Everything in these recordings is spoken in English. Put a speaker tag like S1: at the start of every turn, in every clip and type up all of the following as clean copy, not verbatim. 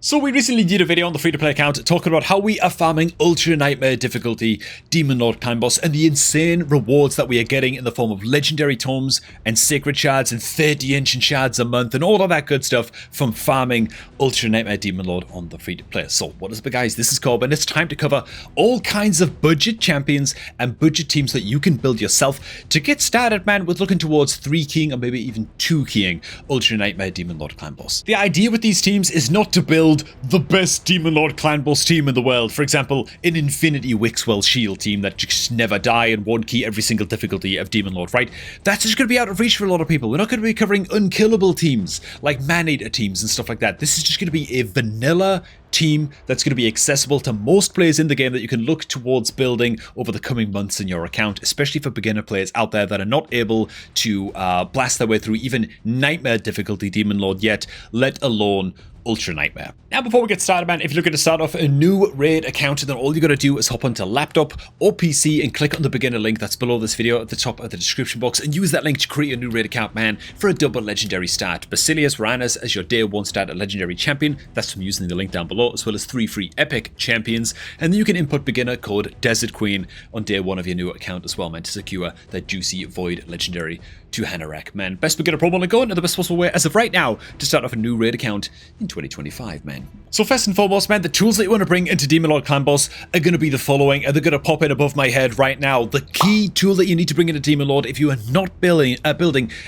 S1: So we recently did a video on the free-to-play account talking about how we are farming Ultra Nightmare difficulty Demon Lord Clan Boss and the insane rewards that we are getting in the form of legendary tomes and sacred shards and 30 ancient shards a month and all of that good stuff from farming Ultra Nightmare Demon Lord on the free-to-play. So what is up guys, this is Cobb and it's time to cover all kinds of budget champions and budget teams that you can build yourself to get started, man, with looking towards 3-keying or maybe even 2-keying Ultra Nightmare Demon Lord Clan Boss. The idea with these teams is not to build the best Demon Lord Clan Boss team in the world. For example, an Infinity Wixwell Shield team that just never die and won't key every single difficulty of Demon Lord, right? That's just going to be out of reach for a lot of people. We're not going to be covering unkillable teams like Man-Eater teams and stuff like that. This is just going to be a vanilla team that's going to be accessible to most players in the game that you can look towards building over the coming months in your account, especially for beginner players out there that are not able to blast their way through even Nightmare difficulty Demon Lord yet, let alone Ultra Nightmare. Now before we get started, man, if you're looking to start off a new raid account, then all you got to do is hop onto laptop or PC and click on the beginner link that's below this video at the top of the description box and use that link to create a new raid account, man, for a double legendary start. Basilius Ranas as your day 1 start legendary champion, that's from using the link down below, as well as 3 free epic champions, and then you can input beginner code Desert Queen on day 1 of your new account as well, man, to secure that juicy void legendary to Hanorak, man. Best beginner promo link going and the best possible way as of right now to start off a new raid account in 2025, man. So first and foremost, man, the tools that you want to bring into Demon Lord Clan Boss are going to be the following, and they're going to pop in above my head right now. The key tool that you need to bring into Demon Lord if you are not building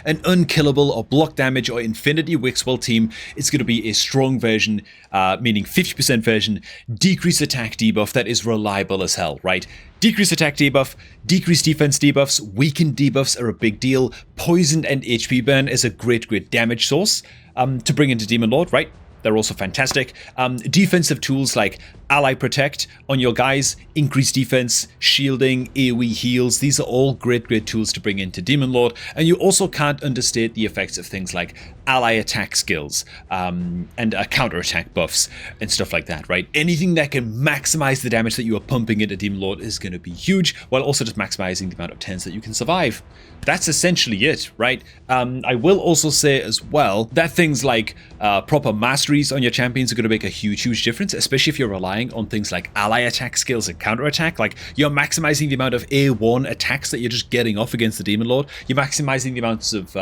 S1: an unkillable or block damage or Infinity Wixwell team, it's going to be a strong version, meaning 50% version, decrease attack debuff that is reliable as hell, right? Decrease attack debuff, decrease defense debuffs, weakened debuffs are a big deal. Poison and HP burn is a great damage source to bring into Demon Lord, right? They're also fantastic. Defensive tools like Ally Protect on your guys, increase defense, shielding, AoE Heals. These are all great tools to bring into Demon Lord. And you also can't understate the effects of things like ally attack skills and counter-attack buffs and stuff like that, right? Anything that can maximize the damage that you are pumping into Demon Lord is going to be huge, while also just maximizing the amount of turns that you can survive. That's essentially it, right? I will also say as well that things like proper masteries on your champions are going to make a huge difference, especially if you're relying on things like ally attack skills and counterattack. Like, you're maximizing the amount of A1 attacks that you're just getting off against the Demon Lord. You're maximizing the amounts of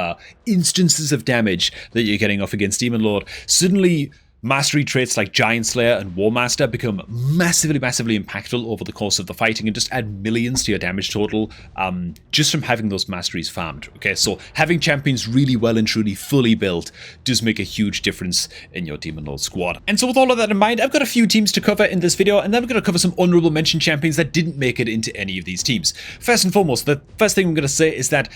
S1: instances of damage that you're getting off against Demon Lord. Suddenly, mastery traits like Giant Slayer and War Master become massively impactful over the course of the fighting and just add millions to your damage total just from having those masteries farmed. Okay, so having champions really well and truly fully built does make a huge difference in your Demon Lord squad. And so with all of that in mind, I've got a few teams to cover in this video, and then we're going to cover some honorable mention champions that didn't make it into any of these teams. First and foremost, the first thing I'm going to say is that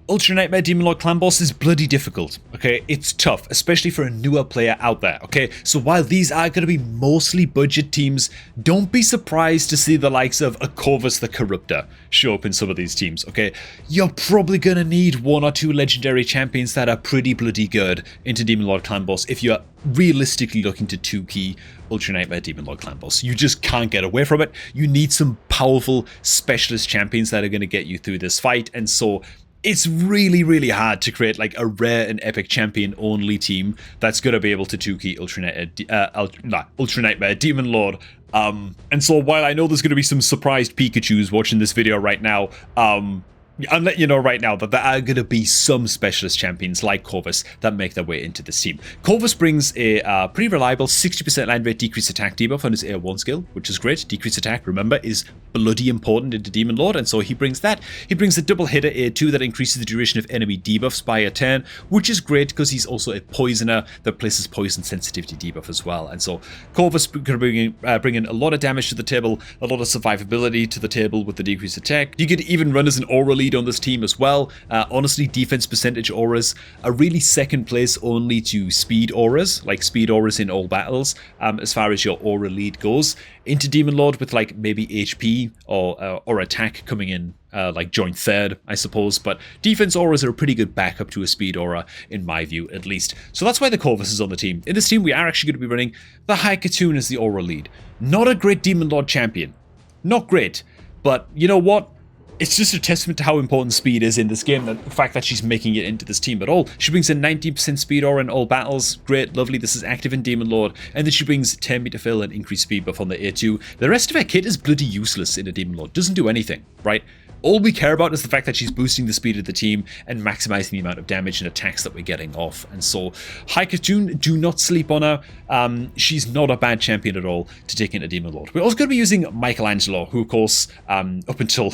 S1: Ultra Nightmare Demon Lord Clan Boss is bloody difficult, okay? It's tough, especially for a newer player out there, okay? So while these are going to be mostly budget teams, don't be surprised to see the likes of a Corvus the Corruptor show up in some of these teams, okay? You're probably going to need 1 or 2 legendary champions that are pretty bloody good into Demon Lord Clan Boss if you're realistically looking to 2-key Ultra Nightmare Demon Lord Clan Boss. You just can't get away from it. You need some powerful specialist champions that are going to get you through this fight, and so it's really hard to create like a rare and epic champion only team that's going to be able to 2-key Ultra Nightmare Demon Lord. And so while I know there's going to be some surprised Pikachus watching this video right now, I'm letting you know right now that there are going to be some specialist champions like Corvus that make their way into this team. Corvus brings a pretty reliable 60% land rate decrease attack debuff on his A1 skill, which is great. Decrease attack, remember, is bloody important into Demon Lord, and so he brings that. He brings a double hitter A2 that increases the duration of enemy debuffs by a turn, which is great because he's also a poisoner that places poison sensitivity debuff as well. And so Corvus going to bring in a lot of damage to the table, a lot of survivability to the table with the decreased attack. You could even run as an aura lead on this team as well. Honestly, defense percentage auras are really second place only to speed auras, like speed auras in all battles, as far as your aura lead goes. Into Demon Lord with like maybe HP or attack coming in like joint third, I suppose, but defense auras are a pretty good backup to a speed aura, in my view, at least. So that's why the Corvus is on the team. In this team, we are actually going to be running the Haikatoon as the aura lead. Not a great Demon Lord champion. Not great, but you know what? it's just a testament to how important speed is in this game, the fact that she's making it into this team at all. She brings a 19% speed aura in all battles. Great, lovely, this is active in Demon Lord. And then she brings 10 meter fill and increased speed buff on the A2. The rest of her kit is bloody useless in a Demon Lord. Doesn't do anything, right? All we care about is the fact that she's boosting the speed of the team and maximizing the amount of damage and attacks that we're getting off. And so, Haikatune, do not sleep on her. She's not a bad champion at all to take into Demon Lord. We're also going to be using Michelangelo, who, of course, up until,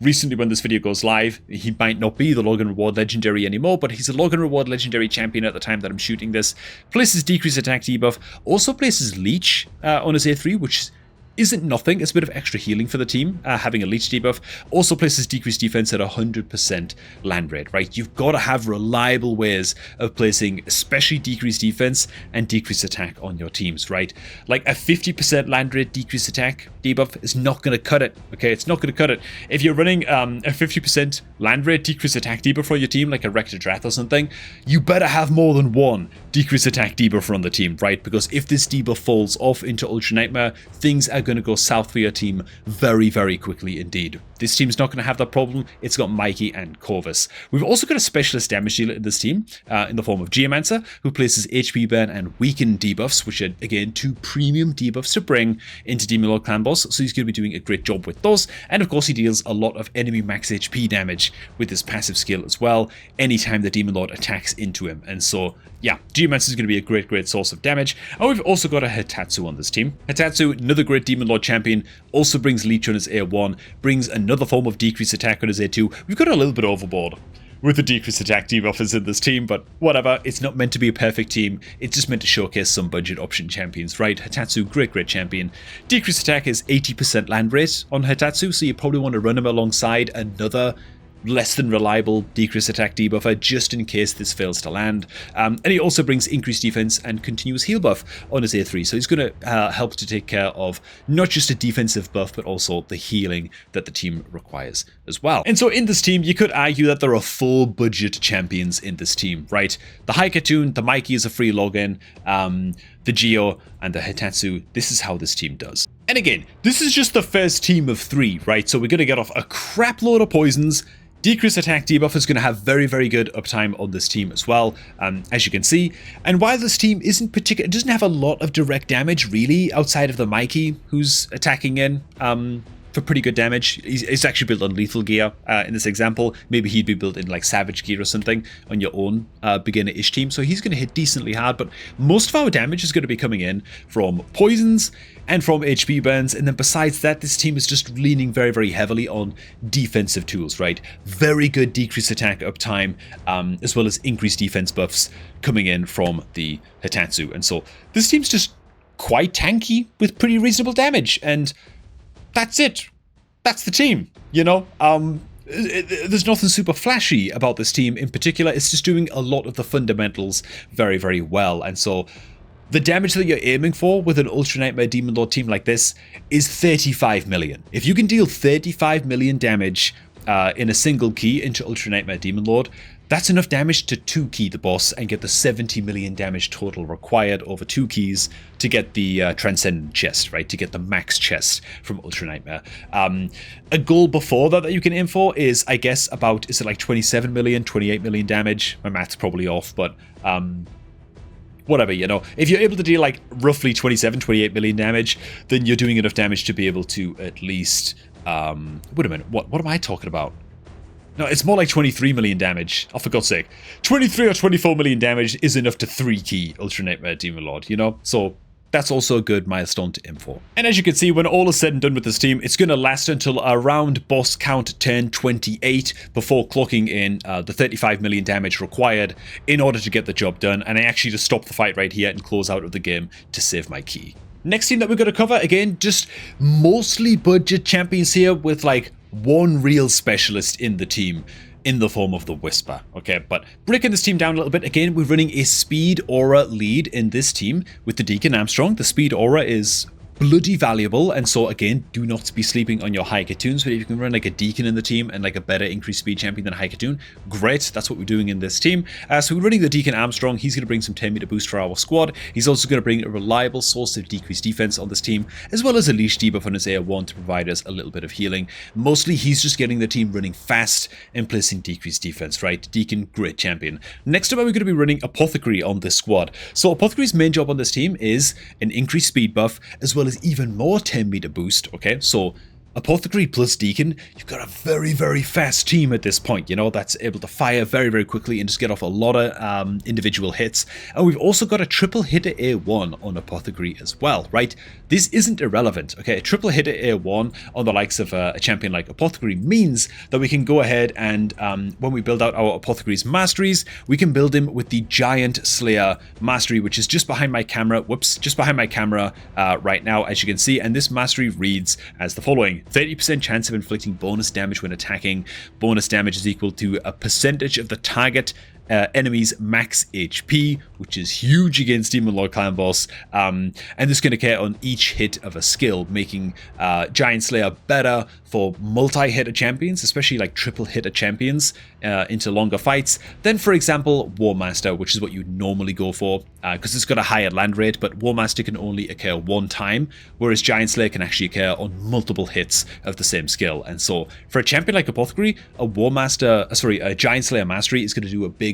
S1: recently when this video goes live, he might not be the Logan Reward Legendary anymore, but he's a Logan Reward Legendary champion at the time that I'm shooting this. Places decreased attack debuff, also places Leech on his A3, which isn't nothing. It's a bit of extra healing for the team, having a Leech debuff. Also places decreased defense at 100% land rate, right? You've got to have reliable ways of placing especially decreased defense and decreased attack on your teams, right? Like a 50% land rate decreased attack debuff is not going to cut it, okay? It's not going to cut it. If you're running a 50% land rate decreased attack debuff for your team, like a Rector Drath or something, you better have more than one decreased attack debuff on the team, right? Because if this debuff falls off into Ultra Nightmare, things are going to go south for your team very, very quickly indeed. This team's not going to have that problem. It's got Mikey and Corvus. We've also got a specialist damage dealer in this team in the form of Geomancer, who places HP burn and weaken debuffs, which are, again, 2 premium debuffs to bring into Demon Lord Clan Boss, so he's going to be doing a great job with those. And of course, he deals a lot of enemy max HP damage with his passive skill as well, anytime the Demon Lord attacks into him. And so, yeah, Geomancer is going to be a great, great source of damage. And we've also got a Hitatsu on this team. Hitatsu, another great Demon Lord champion, also brings Leech on his A1, brings another form of decreased attack on his A2. We've got a little bit overboard with the decreased attack debuffers in this team, but whatever, it's not meant to be a perfect team, it's just meant to showcase some budget option champions, right? Hitatsu, great, great champion. Decreased attack is 80% land rate on Hitatsu, so you probably want to run him alongside another less than reliable decreased attack debuffer just in case this fails to land. And he also brings increased defense and continuous heal buff on his A3, so he's going to help to take care of not just a defensive buff but also the healing that the team requires as well. And so in this team you could argue that there are 4 budget champions in this team, right? The Haikatune, the Mikey is a free login, the Geo and the Hitatsu. This is how this team does. And again, this is just the first team of 3, right? So we're going to get off a crap load of poisons. Decreased attack debuff is going to have very, very good uptime on this team as well, as you can see. And while this team isn't particular, it doesn't have a lot of direct damage really, outside of the Mikey, who's attacking in for pretty good damage. He's actually built on lethal gear in this example. Maybe he'd be built in like savage gear or something on your own beginner-ish team. So he's going to hit decently hard, but most of our damage is going to be coming in from poisons and from HP burns. And then besides that, this team is just leaning very, very heavily on defensive tools, right? Very good decreased attack uptime, as well as increased defense buffs coming in from the Hitatsu. And so this team's just quite tanky with pretty reasonable damage. And that's it. That's the team, There's nothing super flashy about this team in particular. It's just doing a lot of the fundamentals very, very well. And so the damage that you're aiming for with an Ultra Nightmare Demon Lord team like this is 35 million. If you can deal 35 million damage in a single key into Ultra Nightmare Demon Lord, that's enough damage to 2-key the boss and get the 70 million damage total required over 2 keys to get the Transcendent chest, right? To get the max chest from Ultra Nightmare. A goal before that you can aim for is, I guess, about, is it like 27 million, 28 million damage? My math's probably off, but whatever, if you're able to deal like roughly 27, 28 million damage, then you're doing enough damage to be able to at least, wait a minute, what am I talking about? No, it's more like 23 million damage. Oh, for God's sake. 23 or 24 million damage is enough to 3-key Ultra Nightmare Demon Lord, So that's also a good milestone to aim for. And as you can see, when all is said and done with this team, it's going to last until around boss count turn 28 before clocking in the 35 million damage required in order to get the job done. And I actually just stop the fight right here and close out of the game to save my key. Next team that we're going to cover, again, just mostly budget champions here with like one real specialist in the team in the form of the Whisper. Okay, but breaking this team down a little bit, again, we're running a speed aura lead in this team with the Deacon Armstrong. The speed aura is bloody valuable, and so again, do not be sleeping on your high Katoons, but if you can run like a Deacon in the team and like a better increased speed champion than a high Katoon, great, that's what we're doing in this team. So we're running the Deacon Armstrong. He's going to bring some 10-meter boost for our squad. He's also going to bring a reliable source of decreased defense on this team, as well as a leash debuff on his AO1 to provide us a little bit of healing. Mostly he's just getting the team running fast and placing decreased defense, right? Deacon, great champion. Next up, we're going to be running Apothecary on this squad. So Apothecary's main job on this team is an increased speed buff, as well as even more 10-meter boost, okay? So Apothecary plus Deacon, you've got a very, very fast team at this point, you know, that's able to fire very, very quickly and just get off a lot of individual hits. And we've also got a triple hitter A1 on Apothecary as well, right? This isn't irrelevant, okay? A triple hitter A1 on the likes of a champion like Apothecary means that we can go ahead and when we build out our Apothecary's masteries, we can build him with the Giant Slayer mastery, which is just behind my camera, just behind my camera right now, as you can see. And this mastery reads as the following: 30% chance of inflicting bonus damage when attacking. Bonus damage is equal to a percentage of the target enemy's max HP, which is huge against Demon Lord Clan Boss, and this is going to care on each hit of a skill, making Giant Slayer better for multi-hitter champions, especially like triple hitter champions into longer fights, than, for example, War Master, which is what you'd normally go for, because it's got a higher land rate, but War Master can only occur one time, whereas Giant Slayer can actually occur on multiple hits of the same skill. And so for a champion like Apothecary, a Giant Slayer mastery is going to do a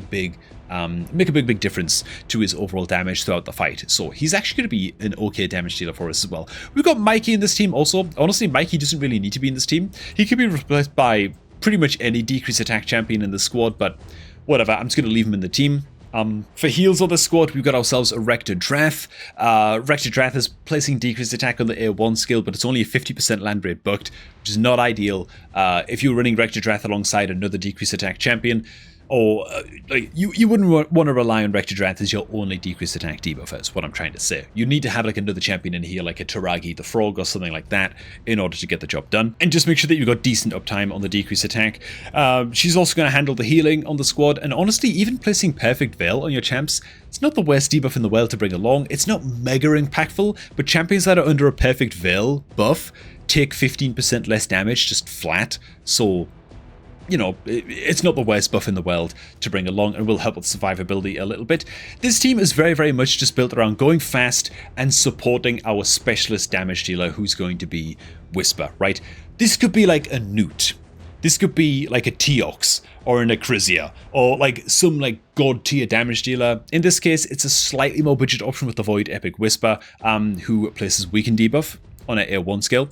S1: make a big difference to his overall damage throughout the fight. So he's actually going to be an okay damage dealer for us as well. We've got Mikey in this team also. Honestly, Mikey doesn't really need to be in this team. He could be replaced by pretty much any decrease attack champion in the squad, but whatever, I'm just going to leave him in the team. For heals on the squad, we've got ourselves a Rector Drath. Rector Drath is placing decreased attack on the A1 skill, but it's only a 50% land rate bucked, which is not ideal. If you're running Rector Drath alongside another decreased attack champion, or you wouldn't want to rely on Rector Drath as your only decreased attack debuffer, is what I'm trying to say. You need to have like another champion in here, like a Taragi the Frog or something like that, in order to get the job done. And just make sure that you've got decent uptime on the decreased attack. She's also going to handle the healing on the squad, and honestly, even placing Perfect Veil on your champs, it's not the worst debuff in the world to bring along. It's not mega impactful, but champions that are under a Perfect Veil buff take 15% less damage just flat, so you know, it's not the worst buff in the world to bring along and will help with survivability a little bit. This team is very, very much just built around going fast and supporting our specialist damage dealer, who's going to be Whisper, right? This could be like a Newt. This could be like a Teox or an Acrisia or like some like god tier damage dealer. In this case, it's a slightly more budget option with the Void Epic Whisper, who places Weaken debuff on an A1 skill.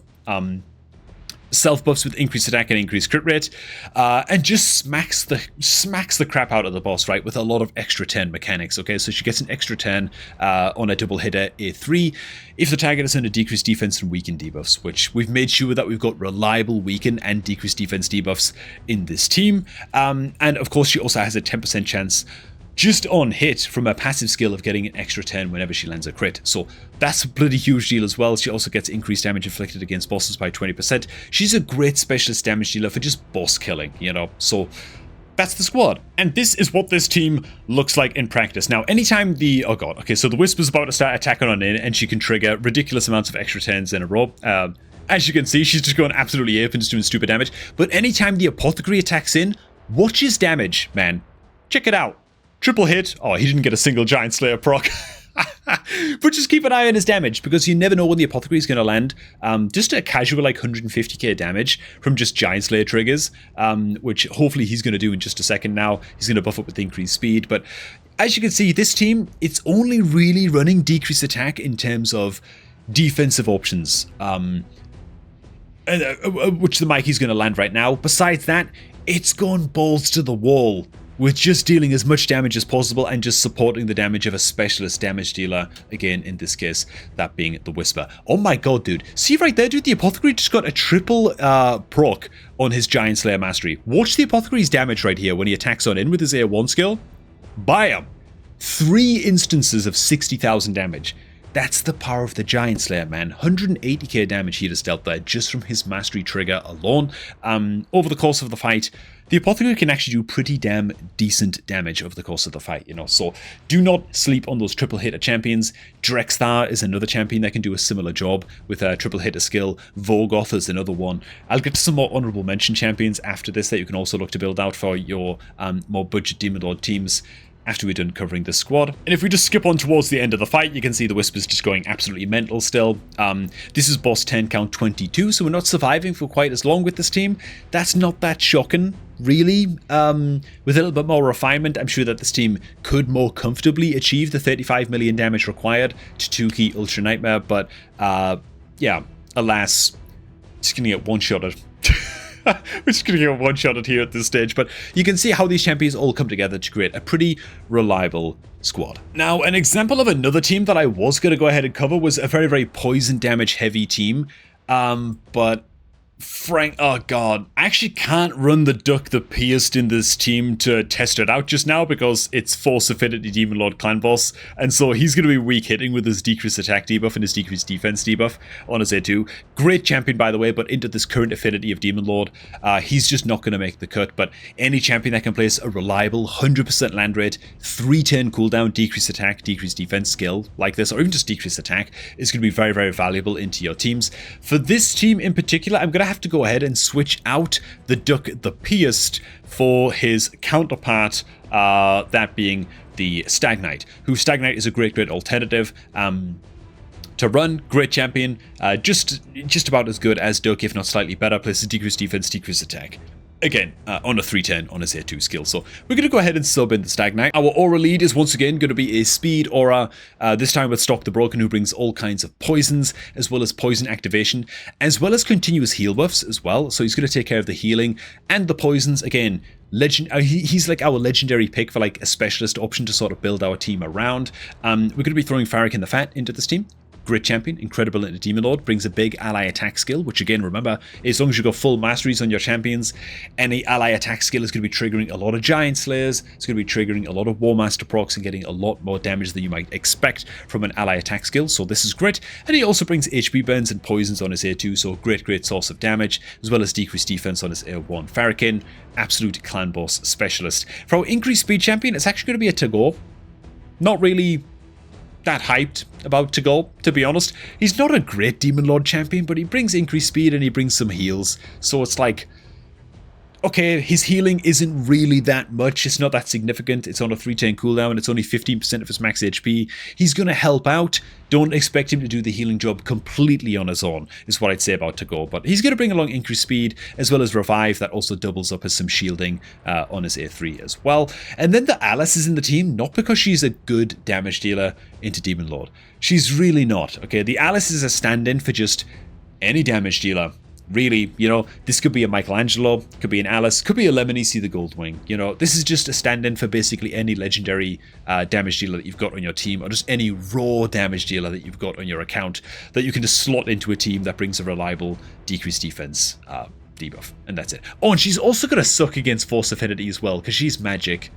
S1: Self buffs with increased attack and increased crit rate, and just smacks the crap out of the boss, right, with a lot of extra turn mechanics. Okay, so she gets an extra turn on a double hitter A3 if the target is under decreased defense and weaken debuffs, which we've made sure that we've got reliable weaken and decreased defense debuffs in this team. And of course, she also has a 10% chance just on hit from her passive skill of getting an extra 10 whenever she lands a crit. So that's a bloody huge deal as well. She also gets increased damage inflicted against bosses by 20%. She's a great specialist damage dealer for just boss killing, you know. So that's the squad. And this is what this team looks like in practice. Now, anytime the... Oh god, okay, so the Whisper's about to start attacking on in, and she can trigger ridiculous amounts of extra 10s in a row. As you can see, she's just going absolutely ape and just doing stupid damage. But anytime the Apothecary attacks in, watch his damage, man. Check it out. Triple hit. Oh, he didn't get a single Giant Slayer proc. But just keep an eye on his damage, because you never know when the Apothecary is going to land. Just a casual like 150k damage from just Giant Slayer triggers, which hopefully he's going to do in just a second now. He's going to buff up with increased speed. But as you can see, this team, it's only really running decreased attack in terms of defensive options, which the Mikey's going to land right now. Besides that, it's gone balls to the wall with just dealing as much damage as possible and just supporting the damage of a specialist damage dealer. Again, in this case, that being the Whisper. Oh my god, dude. See right there, dude? The Apothecary just got a triple proc on his Giant Slayer mastery. Watch the Apothecary's damage right here when he attacks on in with his A1 skill. Bam! 3 instances of 60,000 damage. That's the power of the Giant Slayer, man. 180k damage he just dealt there just from his mastery trigger alone. Over the course of the fight, the Apothecary can actually do pretty damn decent damage over the course of the fight, you know, so do not sleep on those triple hitter champions. Drexthar is another champion that can do a similar job with a triple hitter skill. Vorgoth is another one. I'll get to some more honorable mention champions after this that you can also look to build out for your more budget Demon Lord teams after we're done covering this squad. And if we just skip on towards the end of the fight, you can see the Whispers just going absolutely mental still. This is boss 10 count 22, so we're not surviving for quite as long with this team. That's not that shocking, really. With a little bit more refinement, I'm sure that this team could more comfortably achieve the 35 million damage required to 2-key Ultra Nightmare, but yeah, alas, just gonna get one-shotted. We're just going to get one-shotted here at this stage, but you can see how these champions all come together to create a pretty reliable squad. Now, an example of another team that I was going to go ahead and cover was a very, very poison damage heavy team, but oh god, I actually can't run the Duck the Pierced in this team to test it out just now because it's Force Affinity Demon Lord Clan Boss, and so he's going to be weak hitting with his decreased attack debuff and his decreased defense debuff on his A2. Great champion, by the way, but into this current affinity of Demon Lord, he's just not going to make the cut. But any champion that can place a reliable 100% land rate, 3-turn cooldown, decreased attack, decreased defense skill like this, or even just decreased attack, is going to be very, very valuable into your teams. For this team in particular, I'm going to have to go ahead and switch out the Duck the Pierced for his counterpart, that being the Stag Knight, who Stag Knight is a great alternative to run. Great champion, just about as good as Duck, if not slightly better. Places decreased defense, decreased attack. Again, on a 310 on his A2 skill. So we're going to go ahead and sub in the Stag Knight. Our aura lead is once again going to be a speed aura, this time with Stock the Broken, who brings all kinds of poisons, as well as poison activation, as well as continuous heal buffs as well. So he's going to take care of the healing and the poisons. Again, he's like our legendary pick for like a specialist option to sort of build our team around. We're going to be throwing Farrakhan the Fat into this team. Great champion, incredible into Demon Lord, brings a big ally attack skill, which again, remember, as long as you go full masteries on your champions, any ally attack skill is going to be triggering a lot of Giant Slayers, it's going to be triggering a lot of War Master procs and getting a lot more damage than you might expect from an ally attack skill, so this is great. And he also brings HP burns and poisons on his A2, so great source of damage, as well as decreased defense on his A1. Farrakhan, absolute clan boss specialist. For our increased speed champion, it's actually going to be a Tagore. Not really that hyped about Tagore, to be honest. He's not a great Demon Lord champion, but he brings increased speed and he brings some heals. So it's like, okay, his healing isn't really that much. It's not that significant. It's on a 3-turn cooldown and it's only 15% of his max HP. He's going to help out. Don't expect him to do the healing job completely on his own, is what I'd say about Tagore. But he's going to bring along increased speed, as well as revive. That also doubles up as some shielding on his A3 as well. And then the Alice is in the team, not because she's a good damage dealer into Demon Lord. She's really not. Okay, the Alice is a stand-in for just any damage dealer. Really, you know, this could be a Michelangelo, could be an Alice, could be a Lemony the Goldwing. You know, this is just a stand-in for basically any legendary damage dealer that you've got on your team, or just any raw damage dealer that you've got on your account that you can just slot into a team that brings a reliable decreased defense debuff, and that's it. Oh, and she's also going to suck against Force Affinity as well, because she's magic.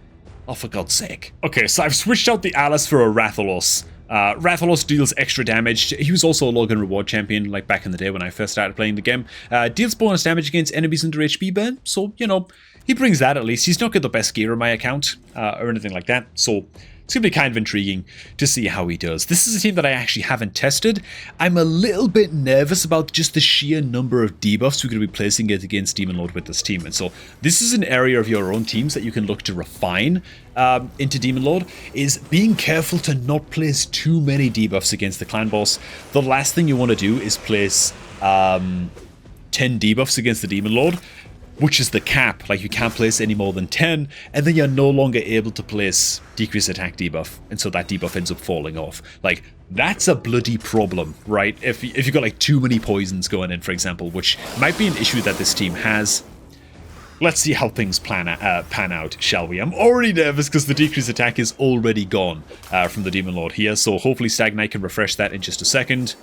S1: Oh, for God's sake. Okay, so I've switched out the Alice for a Rathalos. Rathalos deals extra damage. He was also a Log and Reward champion, like back in the day when I first started playing the game. Deals bonus damage against enemies under HP burn, so, you know, he brings that at least. He's not got the best gear on my account, or anything like that, so it's going to be kind of intriguing to see how he does. This is a team that I actually haven't tested. I'm a little bit nervous about just the sheer number of debuffs we're going to be placing it against Demon Lord with this team. And so this is an area of your own teams that you can look to refine into Demon Lord, is being careful to not place too many debuffs against the clan boss. The last thing you want to do is place 10 debuffs against the Demon Lord, which is the cap. Like, you can't place any more than 10, and then you're no longer able to place decreased attack debuff, and so that debuff ends up falling off. Like, that's a bloody problem, right? If you've got like too many poisons going in, for example, which might be an issue that this team has. Let's see how things pan out, shall we? I'm already nervous because the decreased attack is already gone from the Demon Lord here, so hopefully Stag Knight can refresh that in just a second.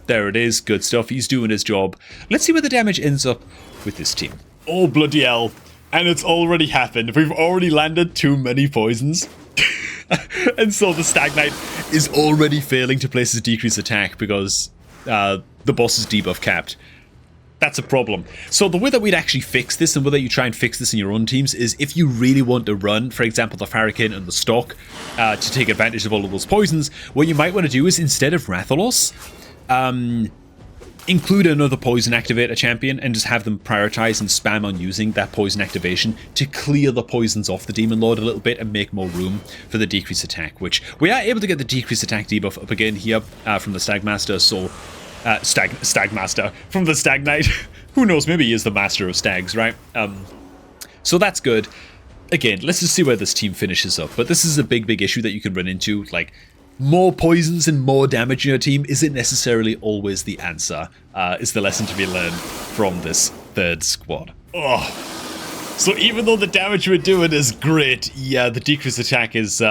S1: There it is, good stuff, he's doing his job. Let's see where the damage ends up with this team. Oh, bloody hell. And it's already happened. We've already landed too many poisons. And so the Stag Knight is already failing to place his decreased attack because the boss is debuff capped. That's a problem. So the way that we'd actually fix this, and whether you try and fix this in your own teams, is if you really want to run, for example, the Farrakhan and the Stock to take advantage of all of those poisons, what you might want to do is, instead of Rathalos, include another poison activator champion and just have them prioritize and spam on using that poison activation to clear the poisons off the Demon Lord a little bit and make more room for the decreased attack, which we are able to get the decreased attack debuff up again here from the Stagmaster, so Stagmaster from the Stag Knight. Who knows, maybe he is the master of stags, right? So that's good. Again, let's just see where this team finishes up, but this is a big issue that you can run into. Like, more poisons and more damage in your team isn't necessarily always the answer, is the lesson to be learned from this third squad. Oh. So even though the damage we're doing is great, yeah, the decreased attack is,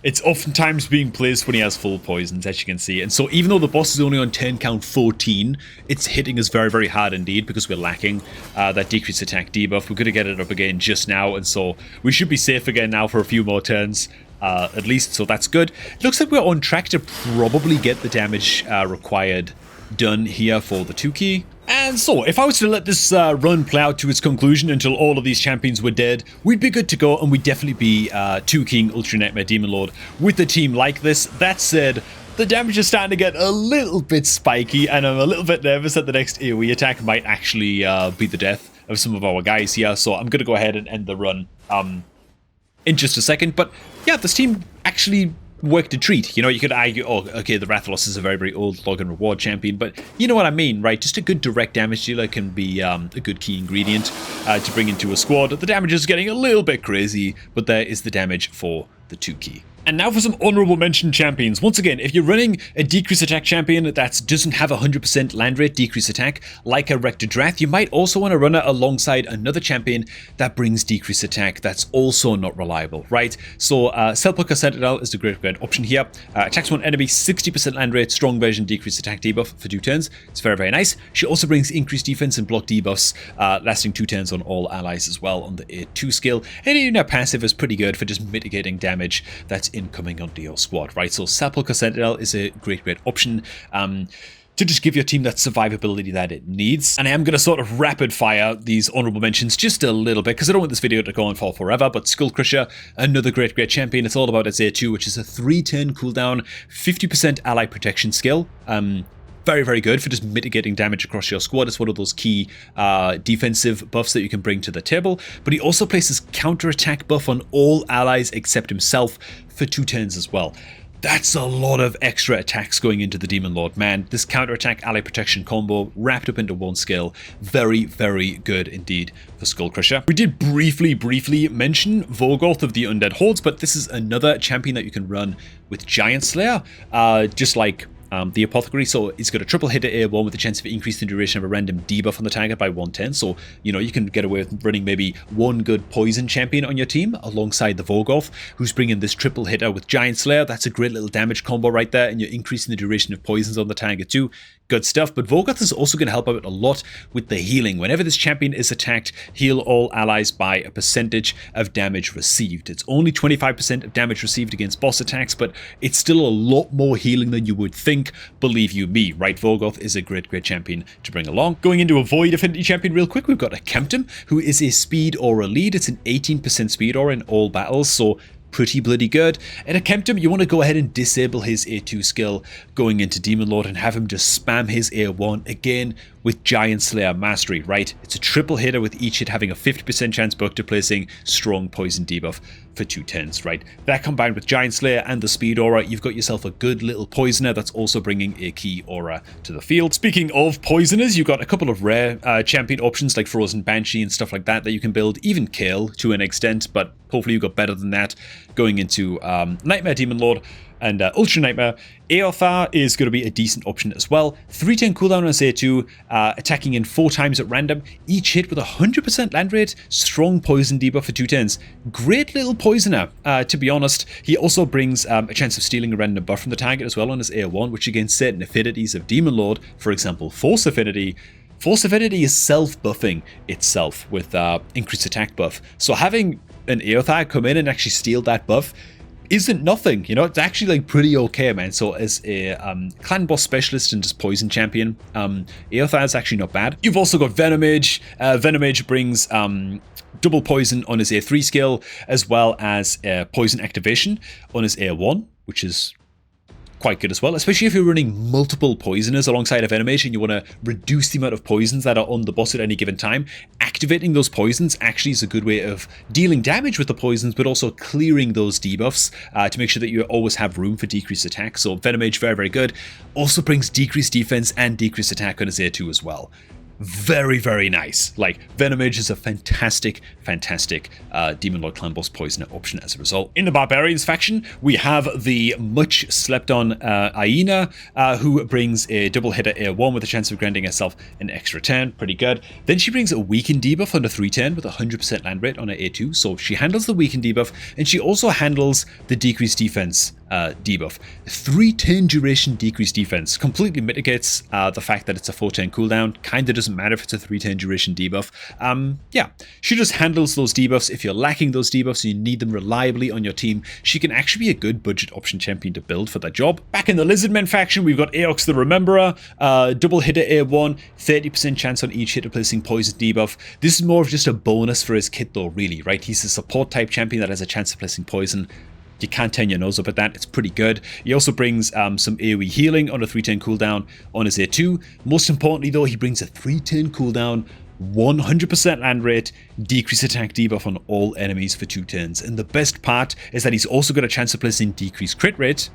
S1: it's oftentimes being placed when he has full poisons, as you can see. And so even though the boss is only on turn count 14, it's hitting us very, very hard indeed because we're lacking that decreased attack debuff. We're going to get it up again just now, and so we should be safe again now for a few more turns. At least, so that's good. It looks like we're on track to probably get the damage required done here for the 2 key. And so, if I was to let this run play out to its conclusion until all of these champions were dead, we'd be good to go, and we'd definitely be 2 keying Ultra Nightmare Demon Lord with a team like this. That said, the damage is starting to get a little bit spiky, and I'm a little bit nervous that the next AoE attack might actually be the death of some of our guys here, so I'm going to go ahead and end the run in just a second. But yeah, this team actually worked a treat. You know, you could argue, oh, okay, the Rathalos is a very, very old log and reward champion, but you know what I mean, right? Just a good direct damage dealer can be a good key ingredient to bring into a squad. The damage is getting a little bit crazy, but there is the damage for the 2 key. And now for some honorable mention champions. Once again, if you're running a decreased attack champion that doesn't have 100% land rate decreased attack, like a Rector Drath, you might also want to run it alongside another champion that brings decreased attack that's also not reliable, right? So Sepulchre Sentinel is the great option here. Attacks one enemy, 60% land rate, strong version decreased attack debuff for 2 turns. It's very, very nice. She also brings increased defense and block debuffs, lasting 2 turns on all allies as well on the A2 skill. And even her passive is pretty good for just mitigating damage that's incoming onto your squad, right? So Sepulchre Sentinel is a great option to just give your team that survivability that it needs. And I am going to sort of rapid fire these honorable mentions just a little bit because I don't want this video to go on for forever. But Skull Crusher, another great champion. It's all about its A2, which is a 3-turn cooldown, 50% ally protection skill. Very, very good for just mitigating damage across your squad. It's one of those key defensive buffs that you can bring to the table. But he also places counterattack buff on all allies except himself for 2 turns as well. That's a lot of extra attacks going into the Demon Lord, man. This counterattack ally protection combo wrapped up into 1 skill. Very, very good indeed for Skull Crusher. We did briefly mention Vorgoth of the Undead Hordes, but this is another champion that you can run with Giant Slayer, just like the Apothecary. So it's got a triple hit at A1 with a chance of increasing the duration of a random debuff on the target by 1/10. So, you know, you can get away with running maybe 1 good poison champion on your team alongside the Vorgoth, who's bringing this triple hitter with Giant Slayer. That's a great little damage combo right there, and you're increasing the duration of poisons on the target too. Good stuff. But Vorgoth is also going to help out a lot with the healing. Whenever this champion is attacked, heal all allies by a percentage of damage received. It's only 25% of damage received against boss attacks, but it's still a lot more healing than you would think, believe you me, right? Vorgoth is a great champion to bring along. Going into a Void Affinity champion real quick, we've got a Kemptum, who is a speed aura lead. It's an 18% speed aura in all battles, so pretty bloody good. And at Kemptum, you want to go ahead and disable his A2 skill going into Demon Lord and have him just spam his A1 again with Giant Slayer Mastery, right? It's a triple hitter with each hit having a 50% chance book to placing strong poison debuff for 2 turns, right? That combined with Giant Slayer and the speed aura, you've got yourself a good little poisoner that's also bringing a key aura to the field. Speaking of poisoners, you've got a couple of rare champion options like Frozen Banshee and stuff like that you can build, even Kale to an extent, but hopefully you've got better than that going into Nightmare Demon Lord and Ultra Nightmare. Eothar is going to be a decent option as well. 3-turn cooldown on A2, attacking in 4 times at random, each hit with 100% land rate, strong poison debuff for 2 turns. Great little poisoner, to be honest. He also brings a chance of stealing a random buff from the target as well on his A1, which against certain affinities of Demon Lord, for example, Force Affinity. Force Affinity is self-buffing itself with increased attack buff. So having an Eothar come in and actually steal that buff isn't nothing. You know, it's actually like pretty okay, man. So as a clan boss specialist and just poison champion, Eothar is actually not bad. You've also got Venomage. Venomage brings double poison on his A3 skill, as well as poison activation on his A1, which is quite good as well, especially if you're running multiple poisoners alongside a Venomage and you want to reduce the amount of poisons that are on the boss at any given time. Activating those poisons actually is a good way of dealing damage with the poisons, but also clearing those debuffs to make sure that you always have room for decreased attack. So Venomage, very, very good. Also brings decreased defense and decreased attack on his A2 as well. Very, very nice. Like, Venomage is a fantastic Demon Lord Clan Boss Poisoner option as a result. In the Barbarians faction, we have the much slept on Aina, who brings a double hitter A1 with a chance of granting herself an extra turn. Pretty good. Then she brings a weakened debuff on a 3 turn with a 100% land rate on her A2. So she handles the weakened debuff, and she also handles the decreased defense debuff. 3 turn duration decreased defense completely mitigates the fact that it's a 4 turn cooldown. Kinda doesn't matter if it's a 3 turn duration debuff. Yeah, she just handles those debuffs. If you're lacking those debuffs, you need them reliably on your team, she can actually be a good budget option champion to build for that job. Back in the Lizardmen faction, we've got Aox the Rememberer, double hitter A1, 30% chance on each hit of placing poison debuff. This is more of just a bonus for his kit though, really, right? He's a support type champion that has a chance of placing poison. You can't turn your nose up at that. It's pretty good. He also brings some AoE healing on a 3-turn cooldown on his A2. Most importantly, though, he brings a 3-turn cooldown, 100% land rate, decreased attack debuff on all enemies for 2 turns. And the best part is that he's also got a chance of placing decreased crit rate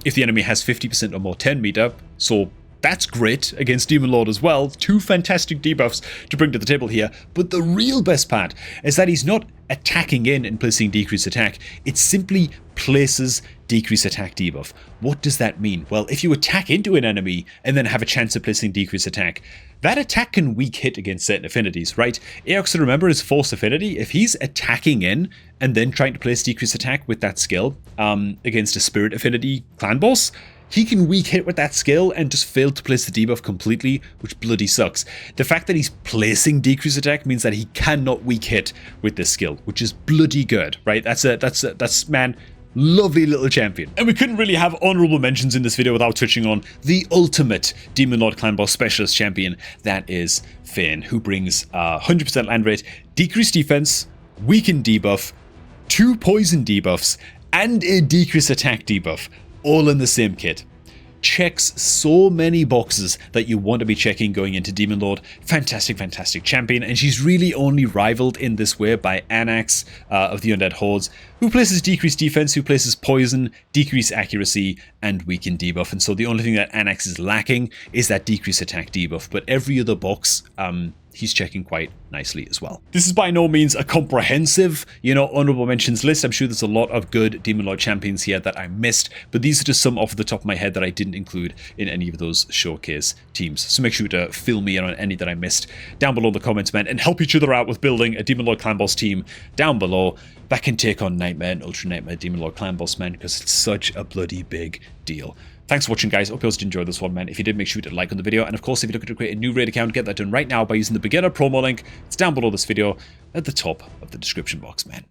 S1: if the enemy has 50% or more 10 meter. So that's great against Demon Lord as well. 2 fantastic debuffs to bring to the table here. But the real best part is that he's not attacking in and placing decreased attack. It simply places decreased attack debuff. What does that mean? Well, if you attack into an enemy and then have a chance of placing decreased attack, that attack can weak hit against certain affinities, right? Aox, remember, is force affinity. If he's attacking in and then trying to place decreased attack with that skill against a spirit affinity clan boss, he can weak hit with that skill and just fail to place the debuff completely, which bloody sucks. The fact that he's placing decreased attack means that he cannot weak hit with this skill, which is bloody good, right? That's man, lovely little champion. And we couldn't really have honorable mentions in this video without touching on the ultimate Demon Lord Clan Boss Specialist champion, that is Fane, who brings 100% land rate, decreased defense, weakened debuff, 2 poison debuffs, and a decreased attack debuff, all in the same kit. Checks so many boxes that you want to be checking going into Demon Lord. Fantastic champion, and she's really only rivaled in this way by Anax of the Undead Hordes, who places decreased defense, who places poison, decreased accuracy, and weakened debuff. And so the only thing that Anax is lacking is that decreased attack debuff, but every other box he's checking quite nicely as well. This is by no means a comprehensive, honorable mentions list. I'm sure there's a lot of good Demon Lord champions here that I missed, but these are just some off the top of my head that I didn't include in any of those showcase teams. So make sure to fill me in on any that I missed down below in the comments, man, and help each other out with building a Demon Lord Clan Boss team down below that can take on Nightmare and Ultra Nightmare Demon Lord Clan Boss, man, because it's such a bloody big deal. Thanks for watching, guys. Hope you also enjoyed this one, man. If you did, make sure to like on the video. And of course, if you're looking to create a new raid account, get that done right now by using the beginner promo link. It's down below this video at the top of the description box, man.